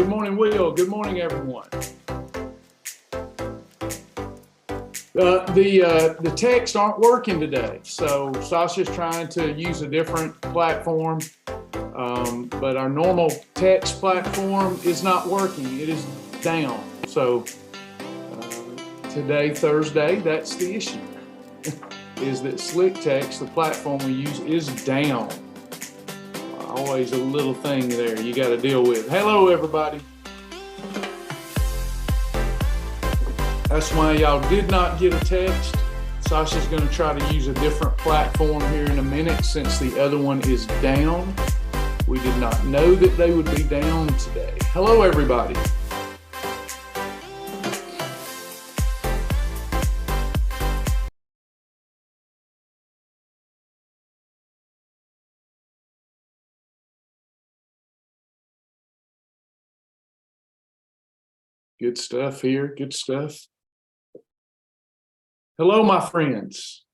Good morning, Will. Good morning, everyone. The texts aren't working today, so Sasha's trying to use a different platform, but our normal text platform is not working. It is down. So today, Thursday, that's the issue, is that Slick Text, the platform we use, is down. Always a little thing there you got to deal with. Hello, everybody. That's why y'all did not get a text. Sasha's going to try to use a different platform here in a minute since the other one is down. We did not know that they would be down today. Hello, everybody. Good stuff here. Good stuff. Hello, my friends.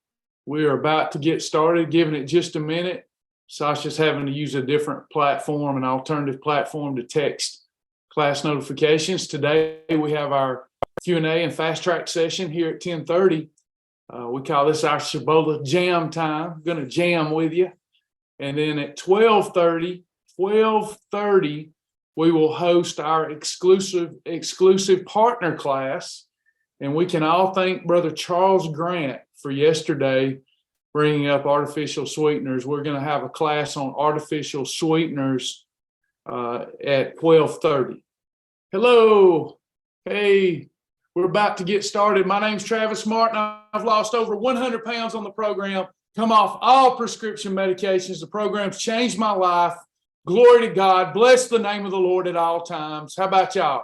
We are about to get started, giving it just a minute. Sasha's having to use a different platform, an alternative platform to text class notifications. Today, we have our Q&A and fast track session here at 10:30. We call this our Shibboleth jam time. I'm going to jam with you. And then at 12:30, we will host our exclusive partner class. And we can all thank Brother Charles Grant for yesterday bringing up artificial sweeteners. We're going to have a class on artificial sweeteners at 12:30. Hello. Hey, we're about to get started. My name's Travis Martin. I've lost over 100 pounds on the program, come off all prescription medications. The program's changed my life. Glory to God. Bless the name of the Lord at all times. How about y'all?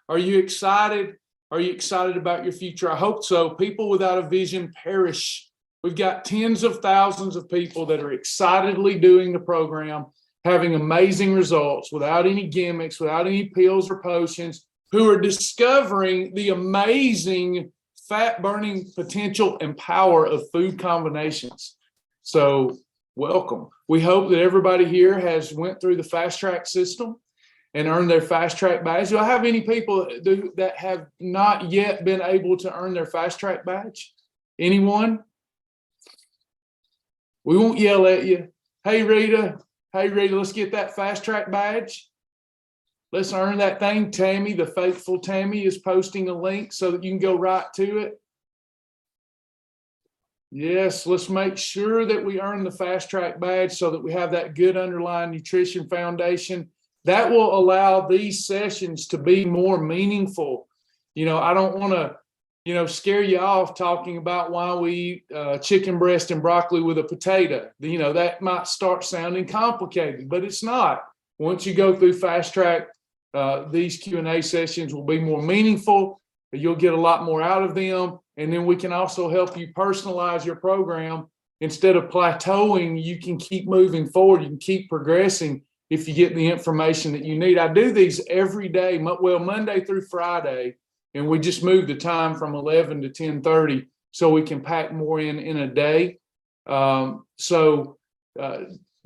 Are you excited? Are you excited about your future? I hope so. People without a vision perish. We've got tens of thousands of people that are excitedly doing the program, having amazing results without any gimmicks, without any pills or potions, who are discovering the amazing fat-burning potential and power of food combinations. So welcome. We hope that everybody here has went through the fast track system and earned their fast track badge. Do I have any people that have not yet been able to earn their fast track badge? Anyone? We won't yell at you. Hey, Rita. Hey, Rita, let's get that fast track badge. Let's earn that thing. Tammy, the faithful Tammy, is posting a link so that you can go right to it. Yes, let's make sure that we earn the fast track badge so that we have that good underlying nutrition foundation. That will allow these sessions to be more meaningful. You know, I don't want to, scare you off talking about why we eat chicken breast and broccoli with a potato. That might start sounding complicated, but it's not. Once you go through fast track, these Q&A sessions will be more meaningful. You'll get a lot more out of them. And then we can also help you personalize your program. Instead of plateauing, you can keep moving forward. You can keep progressing if you get the information that you need. I do these every day, Monday through Friday, and we just move the time from 11 to 10:30 so we can pack more in a day. So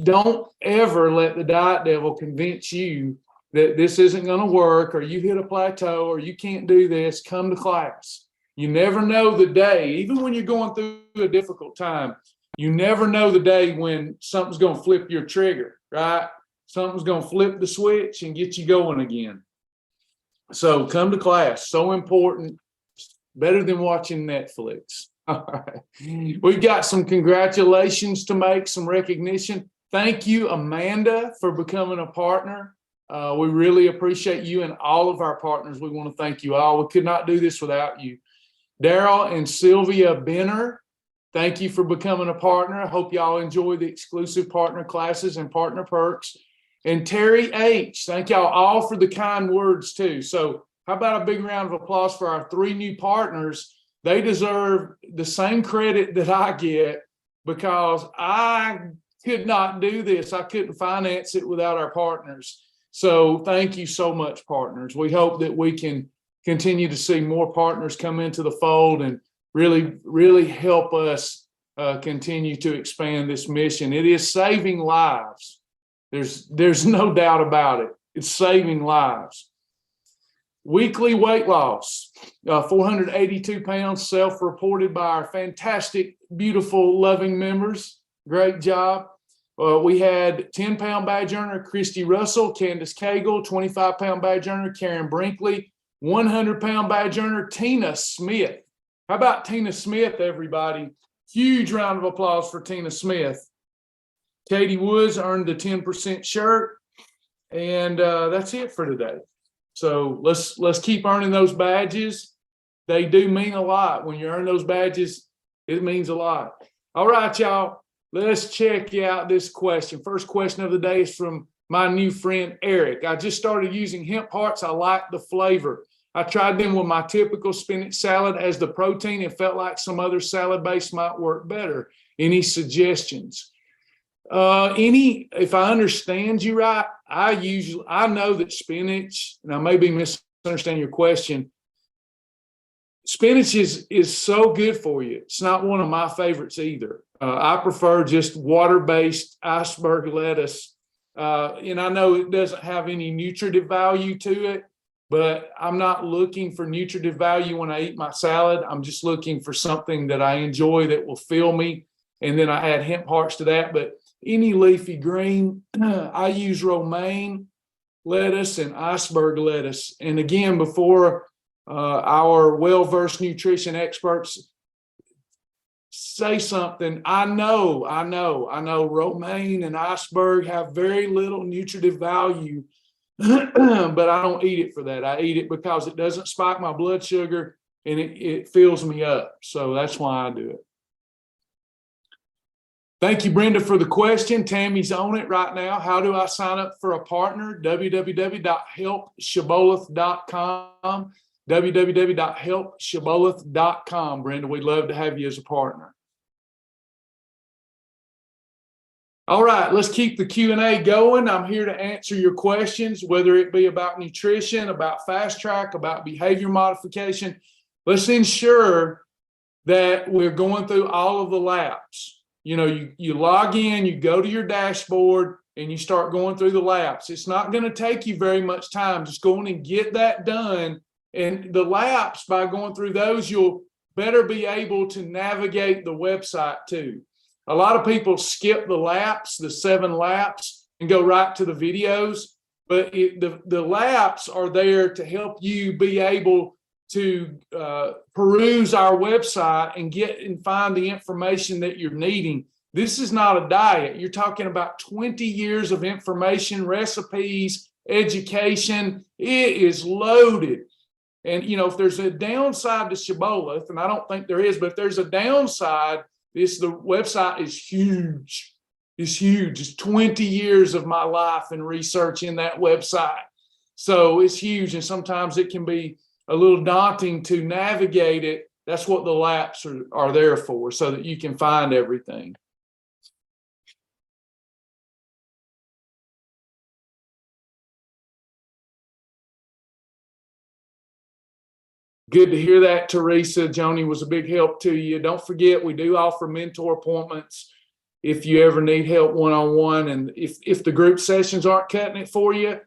don't ever let the diet devil convince you that this isn't going to work, or you hit a plateau, or you can't do this. Come to class. You never know the day, even when you're going through a difficult time, you never know the day when something's going to flip your trigger, right? Something's going to flip the switch and get you going again. So come to class. So important. Better than watching Netflix. All right. We've got some congratulations to make, some recognition. Thank you, Amanda, for becoming a partner. We really appreciate you and all of our partners. We want to thank you all. We could not do this without you. Daryl and Sylvia Benner, thank you for becoming a partner. I hope y'all enjoy the exclusive partner classes and partner perks. And Terry H., thank y'all all for the kind words too. So how about a big round of applause for our 3 new partners? They deserve the same credit that I get because I could not do this. I couldn't finance it without our partners. So thank you so much, partners. We hope that we can continue to see more partners come into the fold and really help us continue to expand this mission. It is saving lives. There's no doubt about it. It's saving lives. Weekly weight loss, 482 pounds, self-reported by our fantastic, beautiful, loving members. Great job. We had 10-pound badge earner Christy Russell, Candace Cagle, 25-pound badge earner Karen Brinkley, 100-pound badge earner Tina Smith. How about Tina Smith, everybody? Huge round of applause for Tina Smith. Katie Woods earned the 10% shirt, and that's it for today. So let's keep earning those badges. They do mean a lot. When you earn those badges, it means a lot. All right, y'all. Let's check out this question. First question of the day is from my new friend, Eric. I just started using hemp hearts. I like the flavor. I tried them with my typical spinach salad as the protein and felt like some other salad base might work better. Any suggestions? If I understand you right, I know that spinach, and I may be misunderstanding your question. Spinach is so good for you. It's not one of my favorites either. I prefer just water-based iceberg lettuce. And I know it doesn't have any nutritive value to it, but I'm not looking for nutritive value when I eat my salad. I'm just looking for something that I enjoy that will fill me. And then I add hemp hearts to that. But any leafy green, I use romaine lettuce and iceberg lettuce. And again, before our well-versed nutrition experts say something, I know romaine and iceberg have very little nutritive value, but I don't eat it for that. I eat it because it doesn't spike my blood sugar and it fills me up. So that's why I do it. Thank you, Brenda, for the question. Tammy's on it right now. How do I sign up for a partner? www.helpshibboleth.com. www.helpshibboleth.com. Brenda, we'd love to have you as a partner. All right, let's keep the Q&A going. I'm here to answer your questions, whether it be about nutrition, about fast track, about behavior modification. Let's ensure that we're going through all of the laps. You know, you log in, you go to your dashboard, and you start going through the laps. It's not going to take you very much time. Just go in and get that done. And the laps, by going through those, you'll better be able to navigate the website too. A lot of people skip the laps, the 7 laps, and go right to the videos. But the laps are there to help you be able to peruse our website and get and find the information that you're needing. This is not a diet. You're talking about 20 years of information, recipes, education. It is loaded. And, you know, if there's a downside to Shibboleth, and I don't think there is, but if there's a downside, the website is huge. It's huge. It's 20 years of my life and research in that website. So it's huge. And sometimes it can be a little daunting to navigate it. That's what the laps are there for, so that you can find everything. Good to hear that, Teresa. Joni was a big help to you. Don't forget, we do offer mentor appointments if you ever need help one-on-one. And if the group sessions aren't cutting it for you,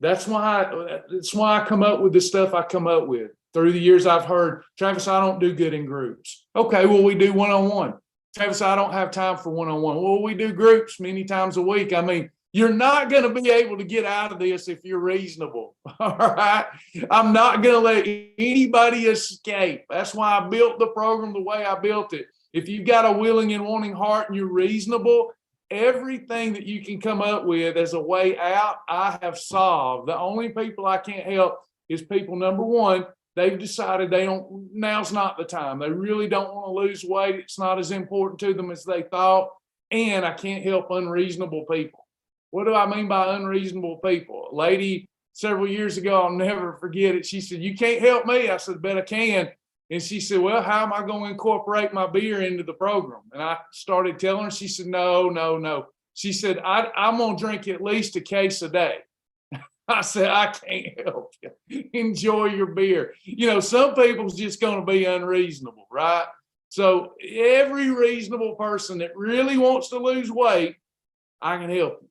that's why I come up with the stuff I come up with. Through the years, I've heard, Travis, I don't do good in groups. Okay, well, we do one-on-one. Travis, I don't have time for one-on-one. Well, we do groups many times a week. I mean, you're not going to be able to get out of this if you're reasonable. All right. I'm not going to let anybody escape. That's why I built the program the way I built it. If you've got a willing and wanting heart and you're reasonable, everything that you can come up with as a way out, I have solved. The only people I can't help is people, number one, they've decided now's not the time. They really don't want to lose weight. It's not as important to them as they thought. And I can't help unreasonable people. What do I mean by unreasonable people? A lady several years ago, I'll never forget it. She said, "You can't help me." I said, "Bet I can." And she said, "Well, how am I going to incorporate my beer into the program?" And I started telling her. She said, No. She said, I'm going to drink at least a case a day. I said, "I can't help you. Enjoy your beer." You know, some people's just going to be unreasonable, right? So every reasonable person that really wants to lose weight, I can help you.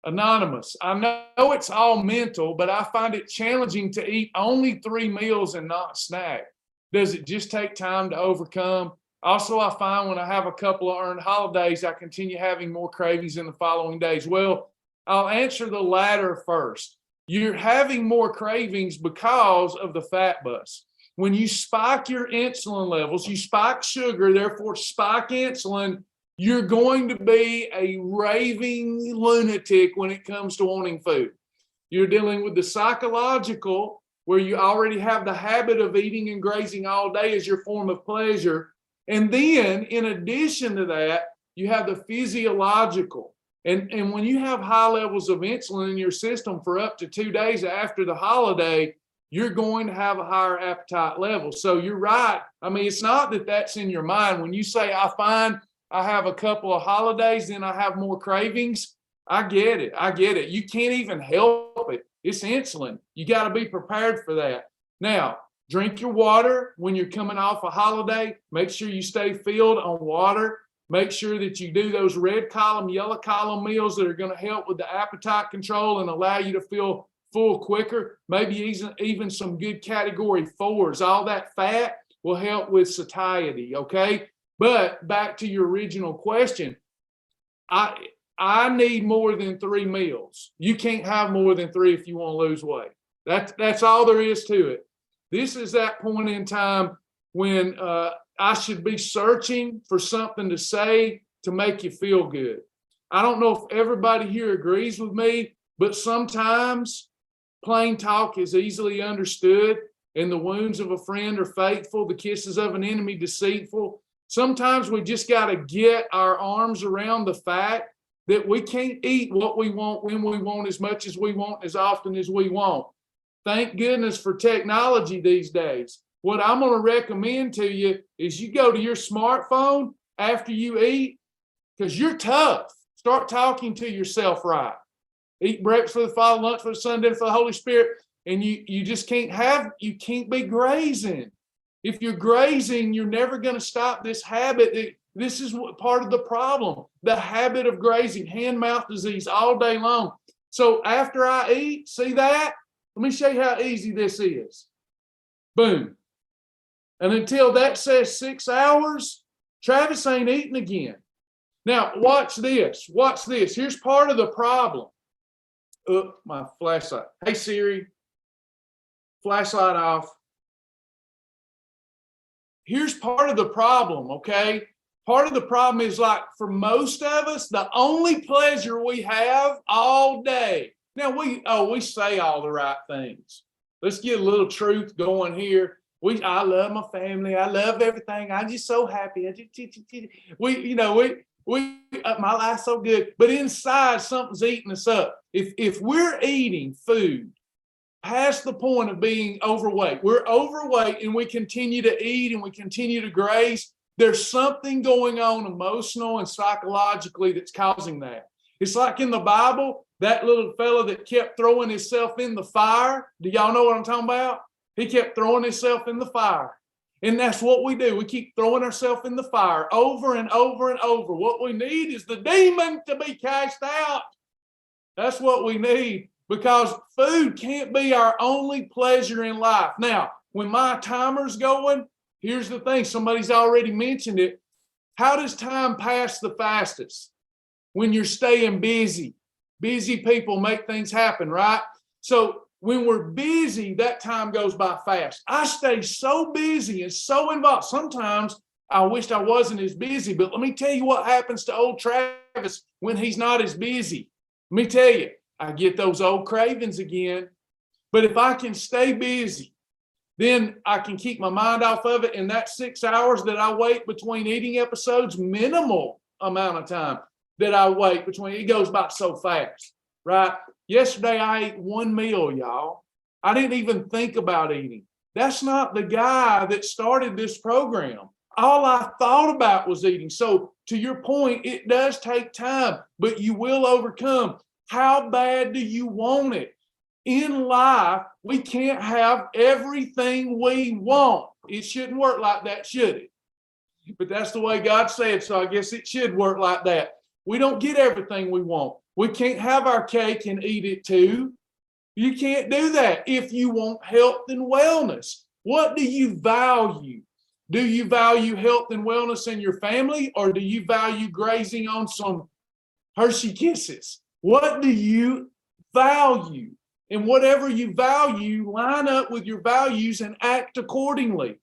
Anonymous, I know it's all mental, but I find it challenging to eat only 3 meals and not snack. Does it just take time to overcome? Also, I find when I have a couple of earned holidays, I continue having more cravings in the following days. Well, I'll answer the latter first. You're having more cravings because of the fat bus. When you spike your insulin levels, you spike sugar, therefore spike insulin, you're going to be a raving lunatic when it comes to wanting food. You're dealing with the psychological, where you already have the habit of eating and grazing all day as your form of pleasure. And then, in addition to that, you have the physiological. And when you have high levels of insulin in your system for up to 2 days after the holiday, you're going to have a higher appetite level. So you're right. I mean, it's not that that's in your mind. When you say, I find I have a couple of holidays, then I have more cravings, I get it. I get it. You can't even help it. It's insulin. You got to be prepared for that. Now, drink your water when you're coming off a holiday. Make sure you stay filled on water. Make sure that you do those red column, yellow column meals that are going to help with the appetite control and allow you to feel full quicker. Maybe even some good category 4s. All that fat will help with satiety, okay? But back to your original question, I need more than 3 meals. You can't have more than 3 if you want to lose weight. That's all there is to it. This is that point in time when I should be searching for something to say to make you feel good. I don't know if everybody here agrees with me, but sometimes plain talk is easily understood, and the wounds of a friend are faithful, the kisses of an enemy deceitful. Sometimes we just got to get our arms around the fact that we can't eat what we want, when we want, as much as we want, as often as we want. Thank goodness for technology these days. What I'm going to recommend to you is you go to your smartphone after you eat, because you're tough. Start talking to yourself right. Eat breakfast for the Father, lunch for the Son, dinner for the Holy Spirit, and you just can't be grazing. If you're grazing, you're never going to stop this habit. This is part of the problem, the habit of grazing, hand-mouth disease all day long. So after I eat, see that? Let me show you how easy this is. Boom. And until that says 6 hours, Travis ain't eating again. Now, watch this. Watch this. Here's part of the problem. My flashlight. Hey, Siri, flashlight off. Here's part of the problem, okay? Part of the problem is, like, for most of us, the only pleasure we have all day. Now, we say all the right things. Let's get a little truth going here. I love my family. I love everything. I'm just so happy. My life's so good. But inside, something's eating us up. If we're eating food past the point of being overweight, we're overweight and we continue to eat and we continue to graze, there's something going on emotional and psychologically that's causing that. It's like in the Bible, that little fella that kept throwing himself in the fire. Do y'all know what I'm talking about? He kept throwing himself in the fire. And that's what we do. We keep throwing ourselves in the fire over and over and over. What we need is the demon to be cast out. That's what we need, because food can't be our only pleasure in life. Now, when my timer's going, here's the thing. Somebody's already mentioned it. How does time pass the fastest? When you're staying busy. Busy people make things happen, right? So when we're busy, that time goes by fast. I stay so busy and so involved. Sometimes I wished I wasn't as busy, but let me tell you what happens to old Travis when he's not as busy. Let me tell you, I get those old cravings again. But if I can stay busy, then I can keep my mind off of it. And that 6 hours that I wait between eating episodes, minimal amount of time that I wait between, it goes by so fast, right? Yesterday, I ate 1 meal, y'all. I didn't even think about eating. That's not the guy that started this program. All I thought about was eating. So to your point, it does take time, but you will overcome. How bad do you want it? In life, we can't have everything we want. It shouldn't work like that, should it? But that's the way God said, so I guess it should work like that. We don't get everything we want. We can't have our cake and eat it too. You can't do that if you want health and wellness. What do you value? Do you value health and wellness in your family, or do you value grazing on some Hershey Kisses? What do you value? And whatever you value, line up with your values and act accordingly.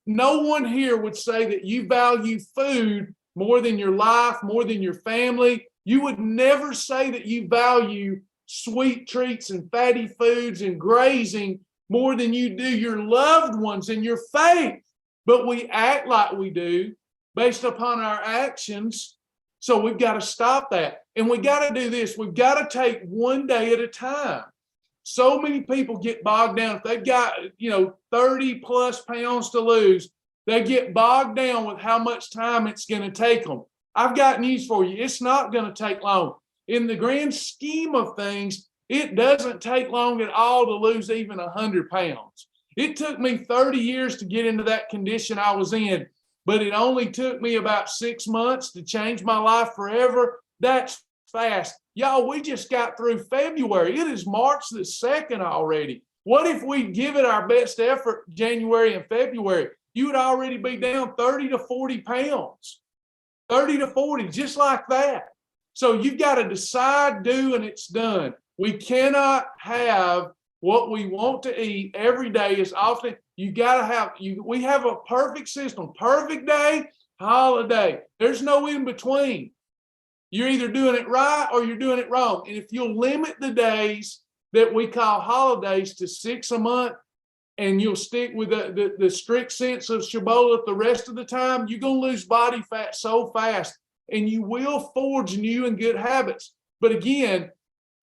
No one here would say that you value food more than your life, more than your family. You would never say that you value sweet treats and fatty foods and grazing more than you do your loved ones and your faith. But we act like we do based upon our actions. So we've got to stop that. And we got to do this. We've got to take one day at a time. So many people get bogged down. If they've got, 30 plus pounds to lose, they get bogged down with how much time it's going to take them. I've got news for you. It's not going to take long. In the grand scheme of things, it doesn't take long at all to lose even 100 pounds. It took me 30 years to get into that condition I was in, but it only took me about 6 months to change my life forever. That's fast. Y'all, we just got through February. It is March the 2nd already. What if we give it our best effort January and February? You would already be down 30 to 40 pounds. 30 to 40, just like that. So you've got to decide, do, and it's done. We cannot have what we want to eat every day as often. You got to have, we have a perfect system, perfect day, holiday. There's no in between. You're either doing it right or you're doing it wrong. And if you'll limit the days that we call holidays to 6 a month, and you'll stick with the strict sense of Shibboleth the rest of the time, you're going to lose body fat so fast, and you will forge new and good habits. But again,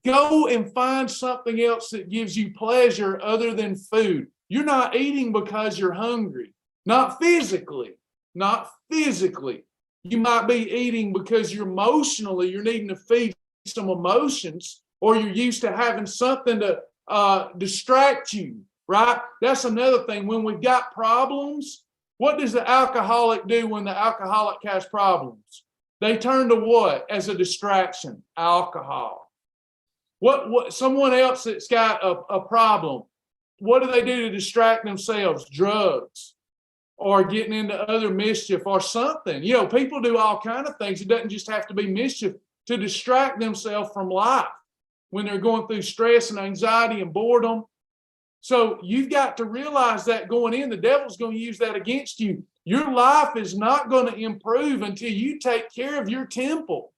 go and find something else that gives you pleasure other than food. You're not eating because you're hungry, not physically. You might be eating because you're needing to feed some emotions, or you're used to having something to distract you. Right? That's another thing. When we've got problems, what does the alcoholic do when the alcoholic has problems? They turn to what as a distraction? Alcohol. What someone else that's got a problem, what do they do to distract themselves? Drugs, or getting into other mischief or something. People do all kinds of things. It doesn't just have to be mischief to distract themselves from life when they're going through stress and anxiety and boredom. So you've got to realize that going in, the devil's going to use that against you. Your life is not going to improve until you take care of your temple.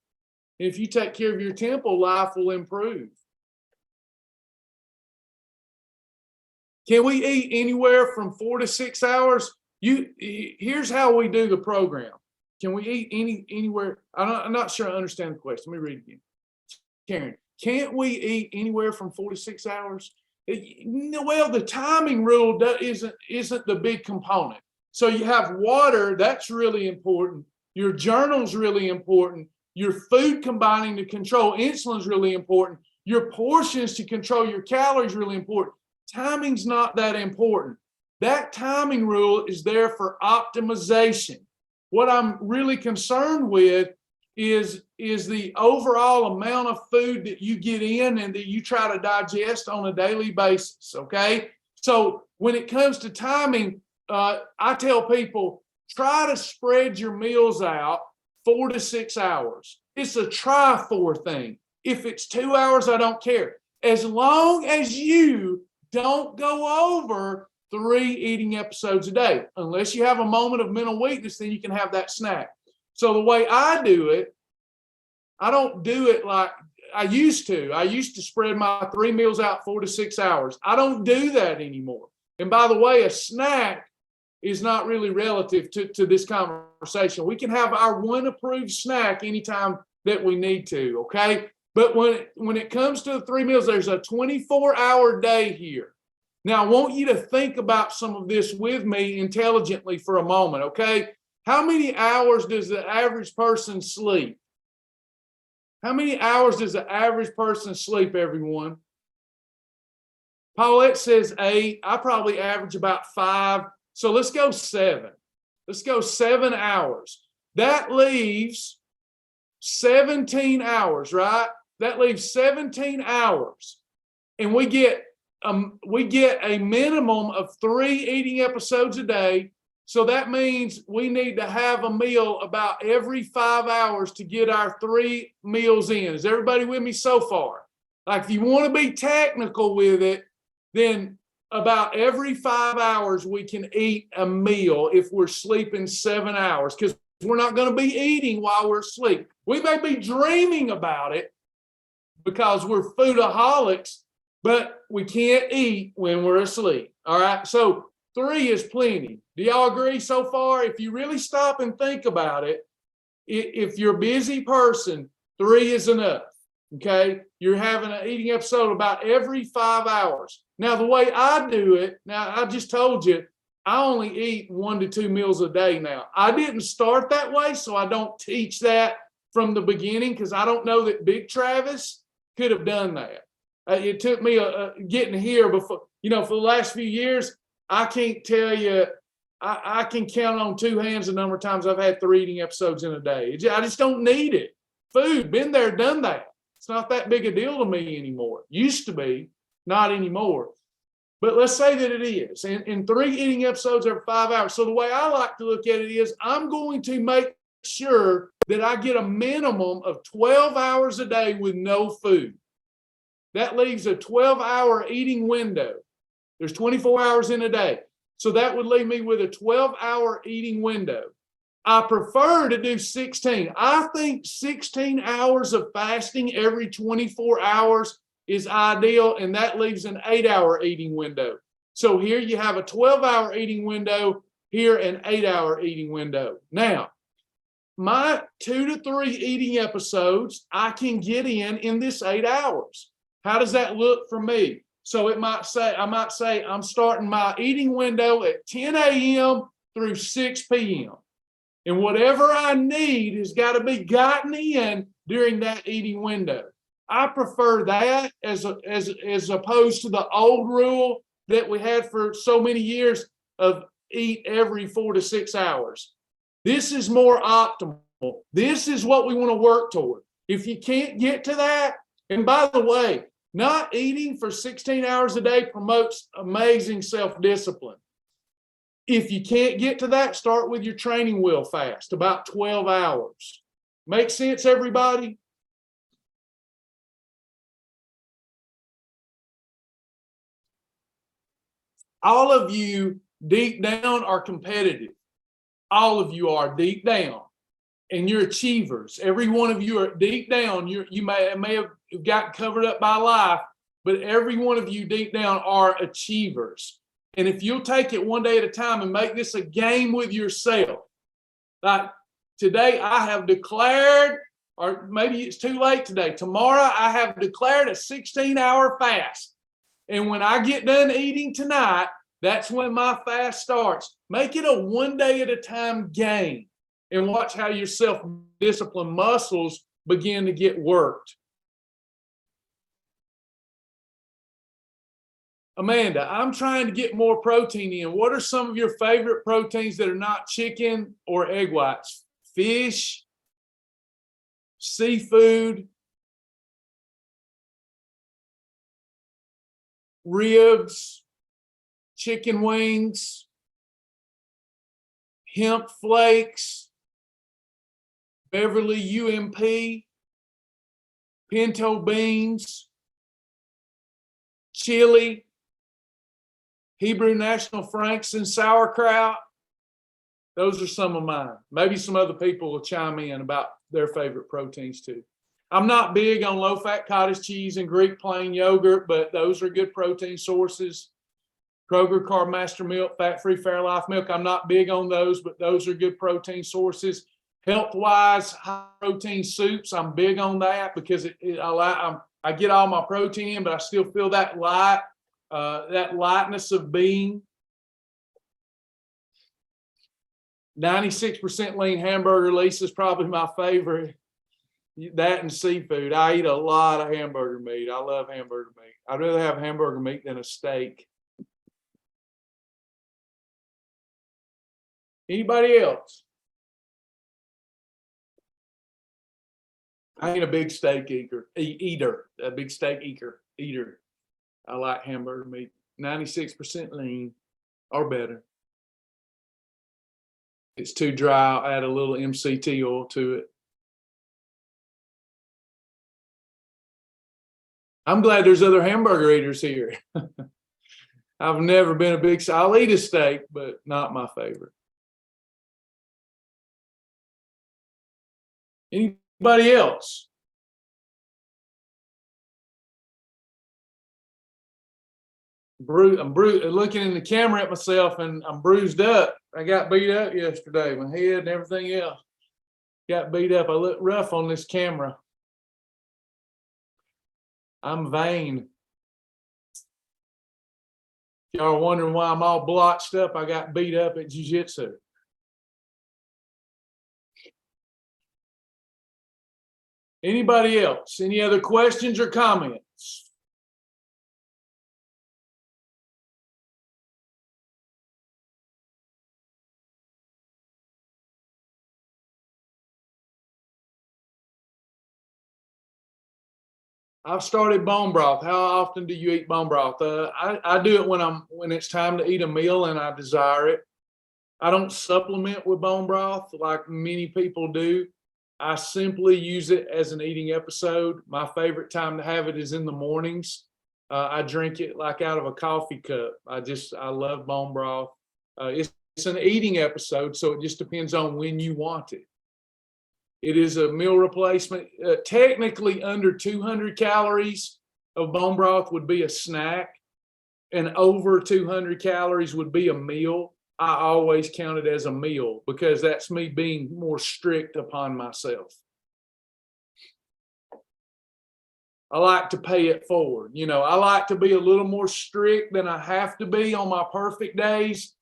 If you take care of your temple, life will improve. Can we eat anywhere from 4 to 6 hours? Here's how we do the program. Can we eat anywhere? I'm not sure I understand the question. Let me read it again. Karen, can't we eat anywhere from 4 to 6 hours? Well, the timing rule isn't the big component. So you have water, that's really important. Your journal's really important. Your food combining to control insulin is really important. Your portions to control your calories really important. Timing's not that important. That timing rule is there for optimization. What I'm really concerned with is the overall amount of food that you get in and that you try to digest on a daily basis, okay? So when it comes to timing, I tell people, try to spread your meals out 4 to 6 hours. It's a try for thing. If it's 2 hours, I don't care. As long as you don't go over 3 eating episodes a day. Unless you have a moment of mental weakness, then you can have that snack. So the way I do it, I don't do it like I used to. I used to spread my 3 meals out 4 to 6 hours. I don't do that anymore. And by the way, a snack is not really relative to this conversation. We can have our one approved snack anytime that we need to, okay? But when it comes to the 3 meals, there's a 24-hour day here. Now, I want you to think about some of this with me intelligently for a moment, okay? How many hours does the average person sleep? How many hours does the average person sleep, everyone? Paulette says 8. I probably average about 5. So let's go 7. Let's go 7 hours. That leaves 17 hours, right? That leaves 17 hours. And we get a minimum of 3 eating episodes a day. So that means we need to have a meal about every 5 hours to get our 3 meals in. Is everybody with me so far? Like, if you want to be technical with it, then about every 5 hours we can eat a meal if we're sleeping 7 hours, because we're not going to be eating while we're asleep. We may be dreaming about it because we're foodaholics, but we can't eat when we're asleep. All right. So 3 is plenty. Do y'all agree so far? If you really stop and think about it, if you're a busy person, 3 is enough. Okay. You're having an eating episode about every 5 hours. Now, the way I do it, now I just told you, I only eat 1 to 2 meals a day now. I didn't start that way, so I don't teach that from the beginning, because I don't know that Big Travis could have done that. It took me getting here before, for the last few years, I can't tell you, I can count on 2 hands the number of times I've had 3 eating episodes in a day. I just don't need it. Food, been there, done that. It's not that big a deal to me anymore. Used to be, not anymore. But let's say that it is. And 3 eating episodes every 5 hours. So the way I like to look at it is, I'm going to make sure that I get a minimum of 12 hours a day with no food. That leaves a 12-hour eating window. There's 24 hours in a day. So that would leave me with a 12-hour eating window. I prefer to do 16. I think 16 hours of fasting every 24 hours is ideal, and that leaves an 8-hour eating window. So here you have a 12-hour eating window, here an 8-hour eating window. Now, my 2 to 3 eating episodes I can get in this 8 hours. How does that look for me? So I might say I'm starting my eating window at 10 a.m. through 6 p.m. And whatever I need has got to be gotten in during that eating window. I prefer that as opposed to the old rule that we had for so many years of eat every 4 to 6 hours. This is more optimal. This is what we want to work toward. If you can't get to that, and by the way, not eating for 16 hours a day promotes amazing self-discipline. If you can't get to that, start with your training wheel fast, about 12 hours. Make sense, everybody? All of you deep down are competitive. All of you are deep down, and you're achievers. Every one of you are deep down. You may have gotten covered up by life, but every one of you deep down are achievers. And if you'll take it one day at a time and make this a game with yourself, like today I have declared, or maybe it's too late today, tomorrow I have declared a 16-hour fast. And when I get done eating tonight, that's when my fast starts. Make it a one day at a time game, and watch how your self-discipline muscles begin to get worked. Amanda, I'm trying to get more protein in. What are some of your favorite proteins that are not chicken or egg whites? Fish, seafood, ribs, chicken wings, hemp flakes, Beverly UMP, pinto beans, chili, Hebrew National Franks and sauerkraut. Those are some of mine. Maybe some other people will chime in about their favorite proteins too. I'm not big on low-fat cottage cheese and Greek plain yogurt, but those are good protein sources. Kroger Carb Master Milk, fat-free Fairlife milk. I'm not big on those, but those are good protein sources. Health-wise, high-protein soups, I'm big on that because I get all my protein in, but I still feel that lightness of being. 96% lean hamburger, Lisa's probably my favorite. That and seafood. I eat a lot of hamburger meat. I love hamburger meat. I'd rather have hamburger meat than a steak. Anybody else? I ain't a big steak eater, a big steak eater. I like hamburger meat, 96% lean or better. If it's too dry, I'll add a little MCT oil to it. I'm glad there's other hamburger eaters here. I've never been a big, I'll eat a steak, but not my favorite. Anybody else? I'm looking in the camera at myself and I'm bruised up. I got beat up yesterday, my head and everything else. Got beat up. I look rough on this camera. I'm vain. Y'all are wondering why I'm all blotched up. I got beat up at jiu-jitsu. Anybody else? Any other questions or comments? I've started bone broth. How often do you eat bone broth? I do it when it's time to eat a meal and I desire it. I don't supplement with bone broth like many people do. I simply use it as an eating episode. My favorite time to have it is in the mornings. I drink it like out of a coffee cup. I love bone broth. It's an eating episode, so it just depends on when you want it. It is a meal replacement. Technically, under 200 calories of bone broth would be a snack, and over 200 calories would be a meal. I always count it as a meal because that's me being more strict upon myself. I like to pay it forward. I like to be a little more strict than I have to be on my perfect days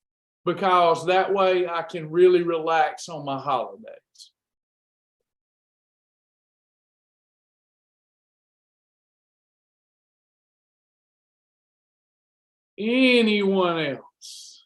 because that way I can really relax on my holidays. Anyone else?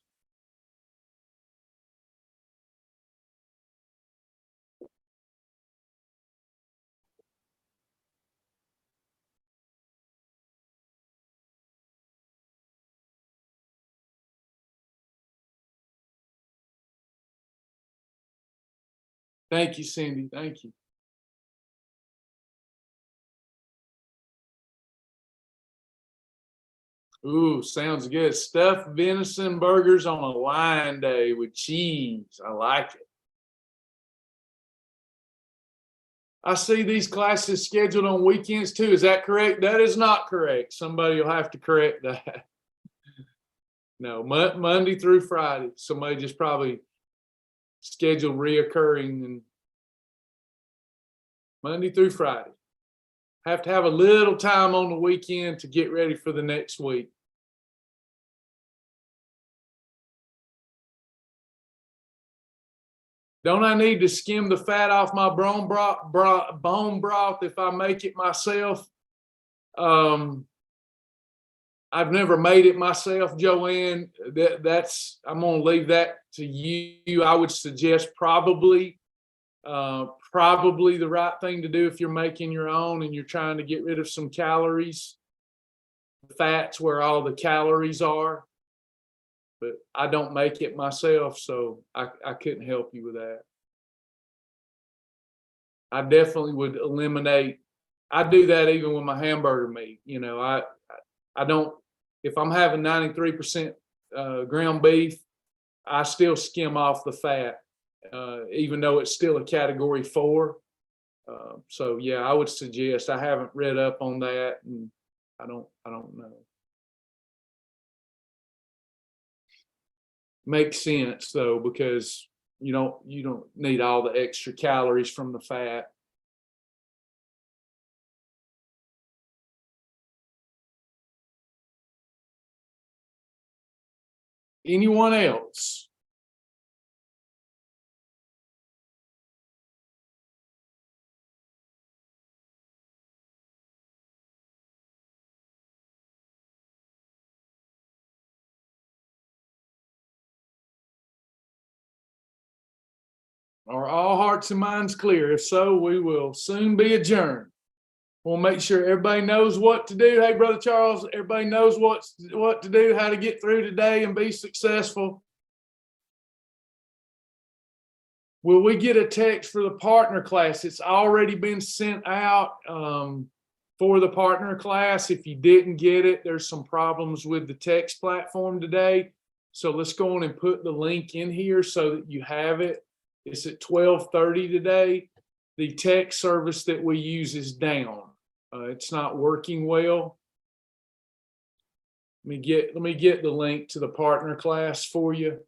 Thank you, Cindy. Thank you. Ooh, sounds good. Stuffed venison burgers on a Lion Day with cheese. I like it. I see these classes scheduled on weekends too. Is that correct? That is not correct. Somebody will have to correct that. No, Monday through Friday. Somebody just probably scheduled reoccurring and Monday through Friday. Have to have a little time on the weekend to get ready for the next week. Don't I need to skim the fat off my bone broth if I make it myself? I've never made it myself, Joanne. I'm going to leave that to you. I would suggest probably the right thing to do if you're making your own and you're trying to get rid of some calories. Fat's where all the calories are. But I don't make it myself, so I couldn't help you with that. I definitely would eliminate. I do that even with my hamburger meat. I don't. If I'm having 93% ground beef, I still skim off the fat, even though it's still a category 4. So yeah, I would suggest. I haven't read up on that, and I don't know. Makes sense though, because you don't need all the extra calories from the fat. Anyone else? Are all hearts and minds clear? If so, we will soon be adjourned. We'll make sure everybody knows what to do. Hey, Brother Charles, everybody knows what to do, how to get through today and be successful. Will we get a text for the partner class? It's already been sent out for the partner class. If you didn't get it, there's some problems with the text platform today. So let's go on and put the link in here so that you have it. It's at 12:30 today. The text service that we use is down. It's not working well. Let me get the link to the partner class for you.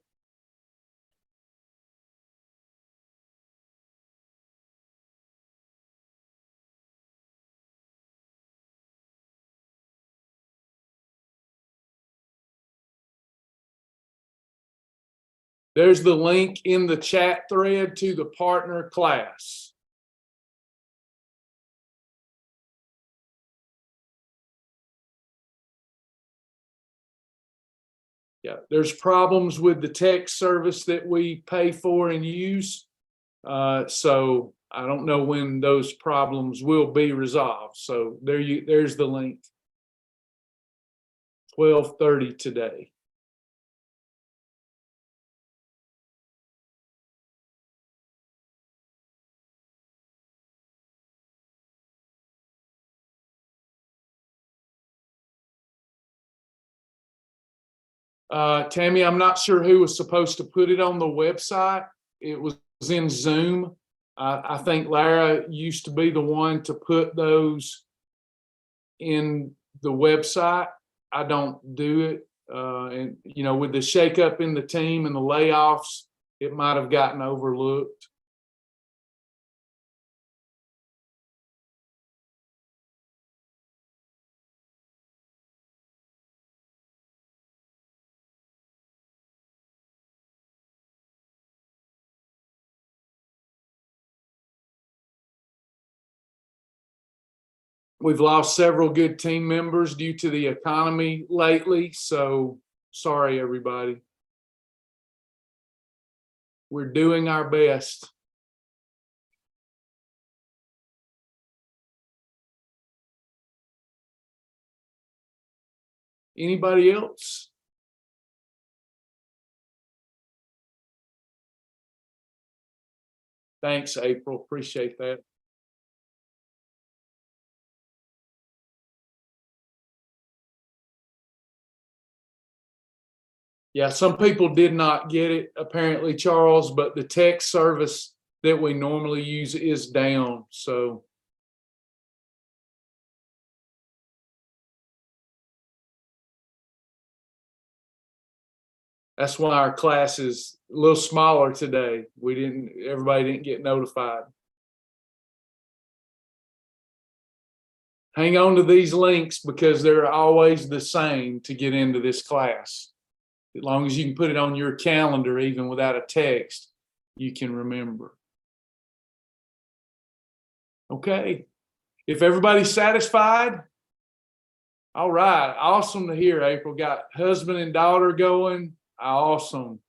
There's the link in the chat thread to the partner class. Yeah, there's problems with the text service that we pay for and use. So I don't know when those problems will be resolved. So there's the link. 12:30 today. Tammy, I'm not sure who was supposed to put it on the website. It was in Zoom. I think Lara used to be the one to put those in the website. I don't do it. And, you know, with the shakeup in the team and the layoffs, it might have gotten overlooked. We've lost several good team members due to the economy lately. So sorry, everybody. We're doing our best. Anybody else? Thanks, April. Appreciate that. Yeah, some people did not get it, apparently, Charles, but the text service that we normally use is down. So that's why our class is a little smaller today. Everybody didn't get notified. Hang on to these links because they're always the same to get into this class. As long as you can put it on your calendar, even without a text, you can remember. Okay. If everybody's satisfied, all right. Awesome to hear, April. Got husband and daughter going. Awesome.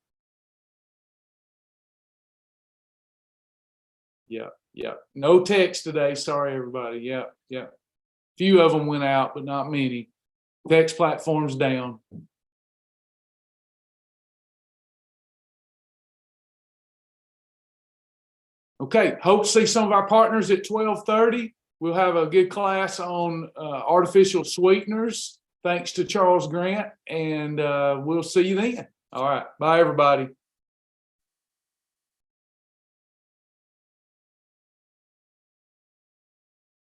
Yeah, yeah. No text today. Sorry, everybody. Yeah, yeah. Few of them went out, but not many. Text platform's down. Okay, hope to see some of our partners at 12:30. We'll have a good class on artificial sweeteners, thanks to Charles Grant, and we'll see you then. All right, bye, everybody.